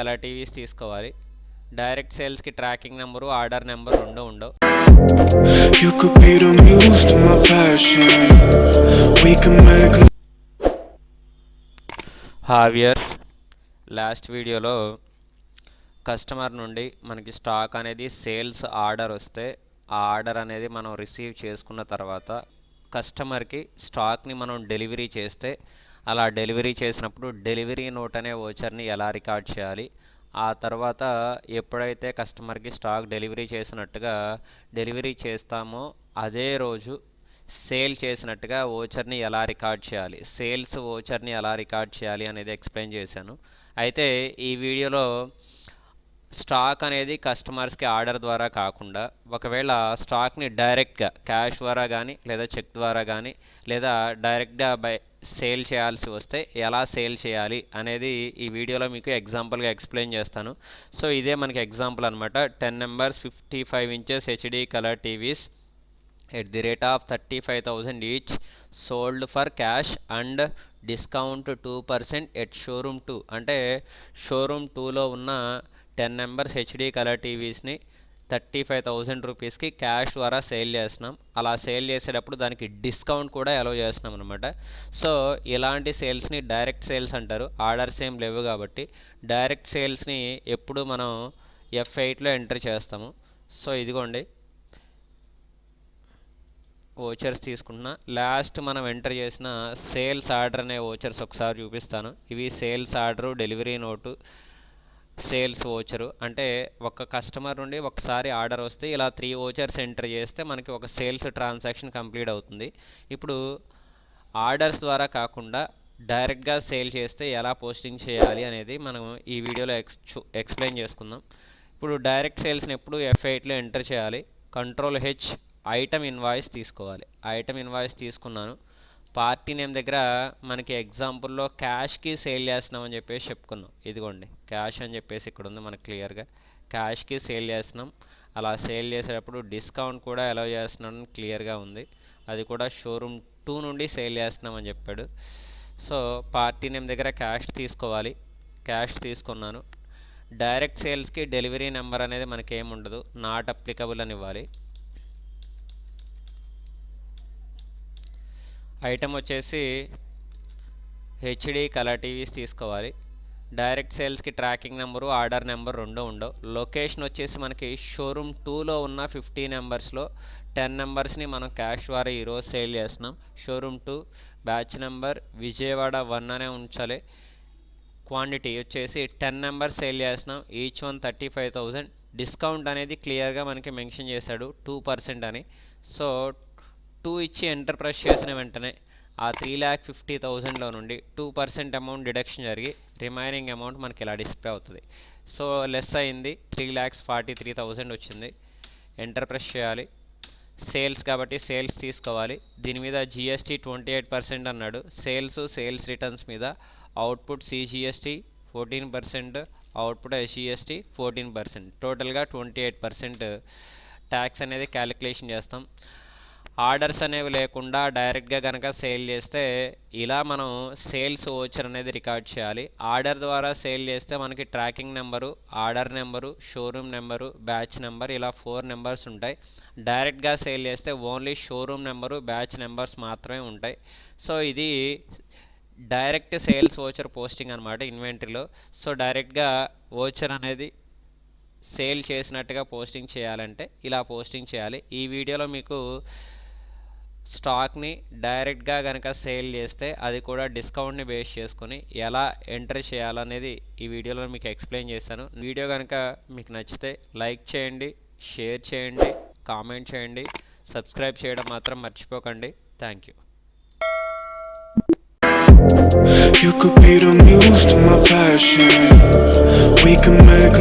అలా టీవీస్ తీసుకోవాలి. డైరెక్ట్ సేల్స్కి ట్రాకింగ్ నెంబరు, ఆర్డర్ నెంబర్ రెండు ఉండవు. హావియర్స్, లాస్ట్ వీడియోలో కస్టమర్ నుండి మనకి స్టాక్ అనేది సేల్స్ ఆర్డర్ వస్తే ఆ ఆర్డర్ అనేది మనం రిసీవ్ చేసుకున్న తర్వాత కస్టమర్కి స్టాక్ని మనం డెలివరీ చేస్తే అలా డెలివరీ చేసినప్పుడు డెలివరీ నోట్ అనే వోచర్ని ఎలా రికార్డ్ చేయాలి, ఆ తర్వాత ఎప్పుడైతే కస్టమర్కి స్టాక్ డెలివరీ చేసినట్టుగా డెలివరీ చేస్తామో అదే రోజు సేల్ చేసినట్టుగా వోచర్ని ఎలా రికార్డ్ చేయాలి, సేల్స్ వోచర్ని ఎలా రికార్డ్ చేయాలి అనేది ఎక్స్ప్లెయిన్ చేశాను. అయితే ఈ వీడియోలో స్టాక్ అనేది కస్టమర్స్కి ఆర్డర్ ద్వారా కాకుండా ఒకవేళ స్టాక్ని డైరెక్ట్గా క్యాష్ ద్వారా కానీ లేదా చెక్ ద్వారా కానీ లేదా డైరెక్ట్గా సేల్ చేయాల్సి వస్తే ఎలా సేల్ చేయాలి అనేది ఈ వీడియోలో మీకు ఎగ్జాంపుల్గా ఎక్స్ప్లెయిన్ చేస్తాను. సో ఇదే మనకి ఎగ్జాంపుల్ అనమాట. 10 numbers 55 inches HD colour TVs at the rate of 35,000 each sold for cash and discount 2% at showroom 2. అంటే షోరూమ్ 2లో ఉన్న 10 numbers హెచ్డి కలర్ టీవీస్ని 35,000 రూపీస్కి క్యాష్ ద్వారా సేల్ చేస్తున్నాం. అలా సేల్ చేసేటప్పుడు దానికి డిస్కౌంట్ కూడా అలౌ చేస్తున్నాం అనమాట. సో ఇలాంటి సేల్స్ని డైరెక్ట్ సేల్స్ అంటారు. ఆర్డర్స్ ఏం లేవు కాబట్టి డైరెక్ట్ సేల్స్ని ఎప్పుడు మనం F8లో ఎంటర్ చేస్తాము. సో ఇదిగోండి వోచర్స్ తీసుకున్నా. లాస్ట్ మనం ఎంటర్ చేసిన సేల్స్ ఆర్డర్ అనే వోచర్స్ ఒకసారి చూపిస్తాను. ఇవి sales order, delivery note, sales voucher. అంటే ఒక కస్టమర్ నుండి ఒకసారి ఆర్డర్ వస్తే ఇలా 3 వోచర్స్ ఎంటర్ చేస్తే మనకి ఒక సేల్స్ ట్రాన్సాక్షన్ కంప్లీట్ అవుతుంది. ఇప్పుడు ఆర్డర్స్ ద్వారా కాకుండా డైరెక్ట్గా సేల్ చేస్తే ఎలా పోస్టింగ్ చేయాలి అనేది మనం ఈ వీడియోలో ఎక్స్ప్లెయిన్ చేసుకుందాం. ఇప్పుడు డైరెక్ట్ సేల్స్ని ఎప్పుడు F8లో ఎంటర్ చేయాలి. Ctrl+H ఐటమ్ ఇన్వాయిస్ తీసుకోవాలి. ఐటమ్ ఇన్వాయిస్ తీసుకున్నాను. పార్టీ నేమ్ దగ్గర మనకి ఎగ్జాంపుల్లో క్యాష్కి సేల్ చేస్తున్నామని చెప్పేసి చెప్పుకున్నాం. ఇదిగోండి క్యాష్ అని చెప్పేసి ఇక్కడ ఉంది మనకు క్లియర్గా. క్యాష్కి సేల్ చేస్తున్నాం. అలా సేల్ చేసేటప్పుడు డిస్కౌంట్ కూడా అలౌ చేస్తున్నాం క్లియర్గా ఉంది. అది కూడా షోరూమ్ 2 నుండి సేల్ చేస్తున్నామని చెప్పాడు. సో పార్టీ నేమ్ దగ్గర క్యాష్ తీసుకోవాలి. క్యాష్ తీసుకున్నాను. డైరెక్ట్ సేల్స్కి డెలివరీ నెంబర్ అనేది మనకేముండదు, నాట్ అప్లికబుల్ అని ఇవ్వాలి. ఐటమ్ వచ్చేసి హెచ్డి కలర్ టీవీస్ తీసుకోవాలి. డైరెక్ట్ సేల్స్కి ట్రాకింగ్ నెంబరు, ఆర్డర్ నెంబర్ రెండు ఉండవు. లొకేషన్ వచ్చేసి మనకి షోరూమ్ 2లో ఉన్న 50 నెంబర్స్లో 10 నెంబర్స్ని మనం క్యాష్ ద్వారా ఈరోజు సేల్ చేస్తున్నాం. షోరూమ్ 2 బ్యాచ్ నెంబర్ విజయవాడ 1 అనే ఉంచాలి. క్వాంటిటీ వచ్చేసి 10 నెంబర్స్ సేల్ చేస్తున్నాం. Each one 35,000. డిస్కౌంట్ అనేది క్లియర్గా మనకి మెన్షన్ చేశాడు 2% అని. సో 2 ఇచ్చి ఎంటర్ ప్రెస్ చేసిన వెంటనే ఆ 3,50,000లో నుండి 2% అమౌంట్ డిడక్షన్ జరిగి రిమైనింగ్ అమౌంట్ మనకి ఇలా డిస్ప్లే అవుతుంది. సో లెస్ అయింది, 3,43,000 వచ్చింది. ఎంటర్ ప్రెస్ చేయాలి. సేల్స్ కాబట్టి సేల్స్ తీసుకోవాలి. దీని మీద జిఎస్టీ 28% అన్నాడు. సేల్స్ రిటర్న్స్ మీద అవుట్పుట్ సిజిఎస్టీ 14%, అవుట్పుట్ ఎస్జిఎస్టీ 14%, టోటల్గా 28% ట్యాక్స్ అనేది క్యాలిక్యులేషన్ చేస్తాం. ఆర్డర్స్ అనేవి లేకుండా డైరెక్ట్గా కనుక సేల్ చేస్తే ఇలా మనం సేల్స్ వోచర్ అనేది రికార్డ్ చేయాలి. ఆర్డర్ ద్వారా సేల్ చేస్తే మనకి tracking number, order number, showroom number, batch number ఇలా 4 నెంబర్స్ ఉంటాయి. డైరెక్ట్గా సేల్ చేస్తే only showroom number, batch numbers మాత్రమే ఉంటాయి. సో ఇది డైరెక్ట్ సేల్స్ వోచర్ పోస్టింగ్ అనమాట ఇన్వెంటరీలో. సో డైరెక్ట్గా వోచర్ అనేది సేల్ చేసినట్టుగా పోస్టింగ్ చేయాలంటే ఇలా పోస్టింగ్ చేయాలి. ఈ వీడియోలో మీకు స్టాక్ని డైరెక్ట్గా కనుక సేల్ చేస్తే అది కూడా డిస్కౌంట్ని బేస్ చేసుకొని ఎలా ఎంటర్ చేయాలనేది ఈ వీడియోలో మీకు ఎక్స్ప్లెయిన్ చేశాను. వీడియో కనుక మీకు నచ్చితే లైక్ చేయండి, షేర్ చేయండి, కామెంట్ చేయండి, సబ్స్క్రైబ్ చేయడం మాత్రం మర్చిపోకండి. Thank you. You could be the muse to my passion. We can make